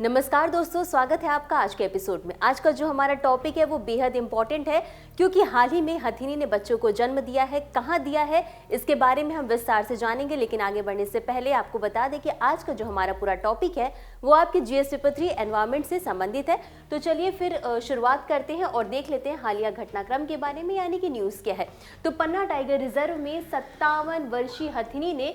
नमस्कार दोस्तों, स्वागत है आपका आज के एपिसोड में। आज का जो हमारा टॉपिक है वो बेहद इंपॉर्टेंट है क्योंकि हाल ही में हथिनी ने बच्चों को जन्म दिया है। कहाँ दिया है इसके बारे में हम विस्तार से जानेंगे, लेकिन आगे बढ़ने से पहले आपको बता दें कि आज का जो हमारा पूरा टॉपिक है वो आपके जीएस पेपर 3 एनवायरमेंट से संबंधित है। तो चलिए फिर शुरुआत करते हैं और देख लेते हैं हालिया घटनाक्रम के बारे में, यानी कि न्यूज़ क्या है। तो पन्ना टाइगर रिजर्व में 57 वर्षीय हथिनी ने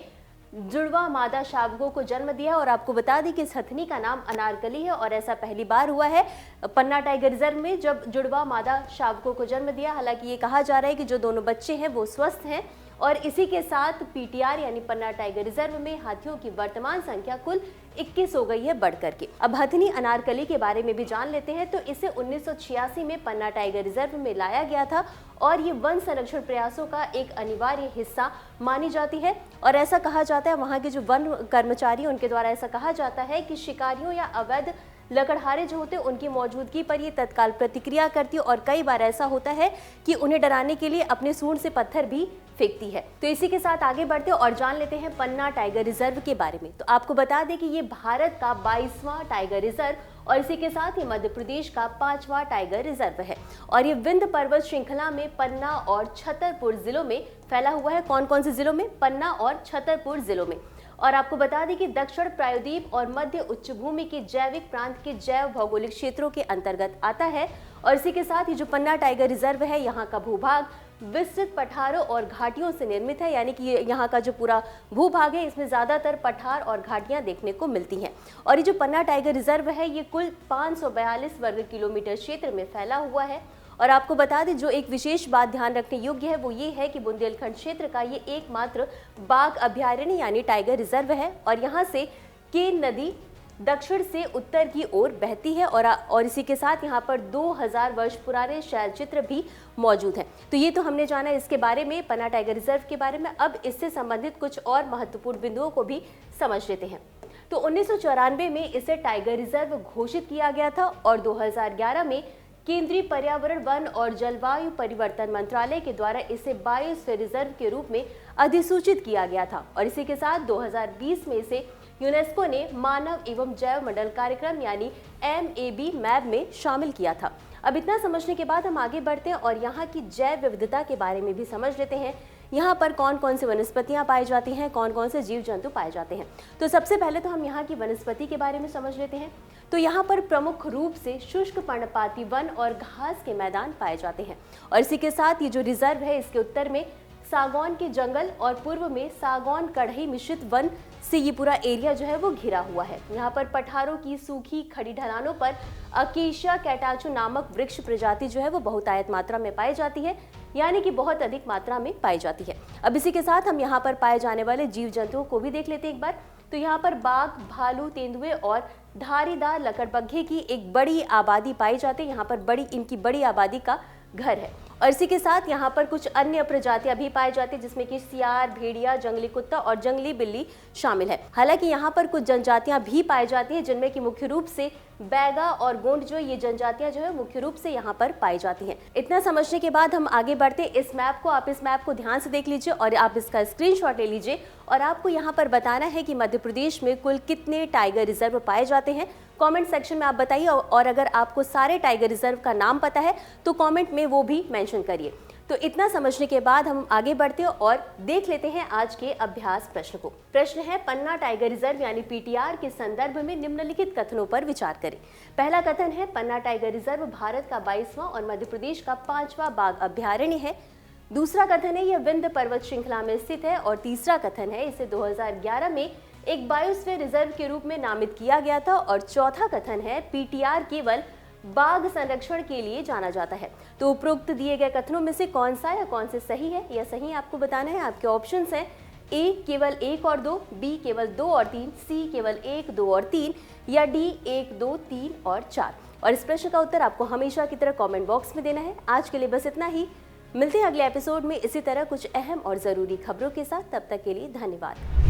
जुड़वा मादा शावकों को जन्म दिया और आपको बता दें कि इस हथिनी का नाम अनारकली है और ऐसा पहली बार हुआ है पन्ना टाइगर रिजर्व में जब जुड़वा मादा शावकों को जन्म दिया। हालांकि ये कहा जा रहा है कि जो दोनों बच्चे हैं वो स्वस्थ हैं और इसी के साथ पीटीआर यानी पन्ना टाइगर रिजर्व में हाथियों की वर्तमान संख्या कुल 21 हो गई है बढ़ करके। अब हथिनी अनारकली के बारे में भी जान लेते हैं। तो इसे 1986 में पन्ना टाइगर रिजर्व में लाया गया था और ये वन संरक्षण प्रयासों का एक अनिवार्य हिस्सा मानी जाती है। और ऐसा कहा जाता है, वहाँ के जो वन कर्मचारी उनके द्वारा ऐसा कहा जाता है कि शिकारियों या अवैध लकड़हारे जो होते हैं उनकी मौजूदगी पर ये तत्काल प्रतिक्रिया करती है और कई बार ऐसा होता है कि उन्हें डराने के लिए अपने सूंड से पत्थर भी फेंकती है। तो इसी के साथ आगे बढ़ते और जान लेते हैं पन्ना टाइगर रिजर्व के बारे में। तो आपको बता दें कि ये भारत का 22वां टाइगर रिजर्व और इसी के साथ ही मध्य प्रदेश का 5वां टाइगर रिजर्व है और ये विंध्य पर्वत श्रृंखला में पन्ना और छतरपुर जिलों में फैला हुआ है। कौन कौन से जिलों में? पन्ना और छतरपुर जिलों में। और आपको बता दें कि दक्षिण प्रायद्वीप और मध्य उच्चभूमि के जैविक प्रांत के जैव भौगोलिक क्षेत्रों के अंतर्गत आता है। और इसी के साथ ही जो पन्ना टाइगर रिजर्व है यहाँ का भूभाग विस्तृत पठारों और घाटियों से निर्मित है, यानी कि यहाँ का जो पूरा भूभाग है इसमें ज़्यादातर पठार और घाटियाँ देखने को मिलती हैं। और ये जो पन्ना टाइगर रिजर्व है ये कुल 542 वर्ग किलोमीटर क्षेत्र में फैला हुआ है। और आपको बता दें जो एक विशेष बात ध्यान रखने योग्य है वो ये है कि बुंदेलखंड क्षेत्र का ये एकमात्र बाघ अभयारण्य यानी टाइगर रिजर्व है और यहाँ से केन नदी दक्षिण से उत्तर की ओर बहती है और इसी के साथ यहाँ पर 2000 वर्ष पुराने शैल चित्र भी मौजूद हैं। तो ये तो हमने जाना इसके बारे में, पन्ना टाइगर रिजर्व के बारे में। अब इससे संबंधित कुछ और महत्वपूर्ण बिंदुओं को भी समझ लेते हैं। तो 1994 में इसे टाइगर रिजर्व घोषित किया गया था और 2011 में केंद्रीय पर्यावरण, वन और जलवायु परिवर्तन मंत्रालय के द्वारा इसे बायोस्फीयर रिजर्व के रूप में अधिसूचित किया गया था। और इसी के साथ 2020 में इसे यूनेस्को ने मानव एवं जैव मंडल कार्यक्रम यानी MAB मैब में शामिल किया था। अब इतना समझने के बाद हम आगे बढ़ते हैं और यहाँ की जैव विविधता के बारे में भी समझ लेते हैं। यहाँ पर कौन कौन सी वनस्पतियाँ पाई जाती हैं, कौन कौन से जीव जंतु पाए जाते हैं। तो सबसे पहले तो हम यहाँ की वनस्पति के बारे में समझ लेते हैं। तो यहाँ पर प्रमुख रूप से शुष्क पर्णपाती वन और घास के मैदान पाए जाते हैं। और इसी के साथ ये जो रिजर्व है इसके उत्तर में सागौन के जंगल और पूर्व में सागौन कढ़ई मिश्रित वन से ये पूरा एरिया जो है वो घिरा हुआ है। यहाँ पर पठारों की सूखी खड़ी ढलानों पर अकेशिया कैटाचू नामक वृक्ष प्रजाति जो है वो बहुतायत मात्रा में पाई जाती है, यानी कि बहुत अधिक मात्रा में पाई जाती है। अब इसी के साथ हम यहाँ पर पाए जाने वाले जीव जंतुओं को भी देख लेते हैं एक बार। तो यहाँ पर बाघ, भालू, तेंदुए और धारीदार लकड़बग्घे की एक बड़ी आबादी पाई जाती है। यहाँ पर इनकी बड़ी आबादी का घर है। और इसी के साथ यहाँ पर कुछ अन्य प्रजातियां भी पाई जाती है जिसमें कि सियार, भेड़िया, जंगली कुत्ता और जंगली बिल्ली शामिल है। हालांकि यहाँ पर कुछ जनजातियां भी पाई जाती हैं जिनमें कि मुख्य रूप से बैगा और गोंड जो ये जनजातियां जो है मुख्य रूप से यहाँ पर पाई जाती हैं। इतना समझने के बाद हम आगे बढ़ते इस मैप को। आप इस मैप को ध्यान से देख लीजिए और आप इसका स्क्रीनशॉट ले लीजिए और आपको यहाँ पर बताना है कि मध्य प्रदेश में कुल कितने टाइगर रिजर्व पाए जाते हैं। कमेंट सेक्शन में आप बताइए और अगर आपको सारे टाइगर रिजर्व का नाम पता है तो कमेंट में वो भी मेंशन करिए। तो इतना समझने के बाद हम आगे बढ़ते हैं और देख लेते हैं आज के अभ्यास प्रश्न को। प्रश्न है पन्ना टाइगर रिजर्व यानी पीटीआर के संदर्भ में निम्नलिखित कथनों पर विचार करें। पहला कथन है पन्ना टाइगर रिजर्व भारत का 22वां और मध्य प्रदेश का 5वां बाघ अभयारण्य है। दूसरा कथन है यह विंध्य पर्वत श्रृंखला में स्थित है। और तीसरा कथन है इसे 2011 में एक बायोस्फीयर रिजर्व के रूप में नामित किया गया था। और चौथा कथन है पीटीआर केवल बाघ संरक्षण के लिए जाना जाता है। तो उपरोक्त दिए गए कथनों में से कौन सा या कौन से सही है, यह सही आपको बताना है। आपके ऑप्शंस हैं ए केवल 1 और 2, बी केवल 2 और 3, सी केवल 1, 2 और 3 या डी 1, 2, 3 और 4। और इस प्रश्न का उत्तर आपको हमेशा की तरह कमेंट बॉक्स में देना है। आज के लिए बस इतना ही। मिलते हैं अगले एपिसोड में इसी तरह कुछ अहम और जरूरी खबरों के साथ। तब तक के लिए धन्यवाद।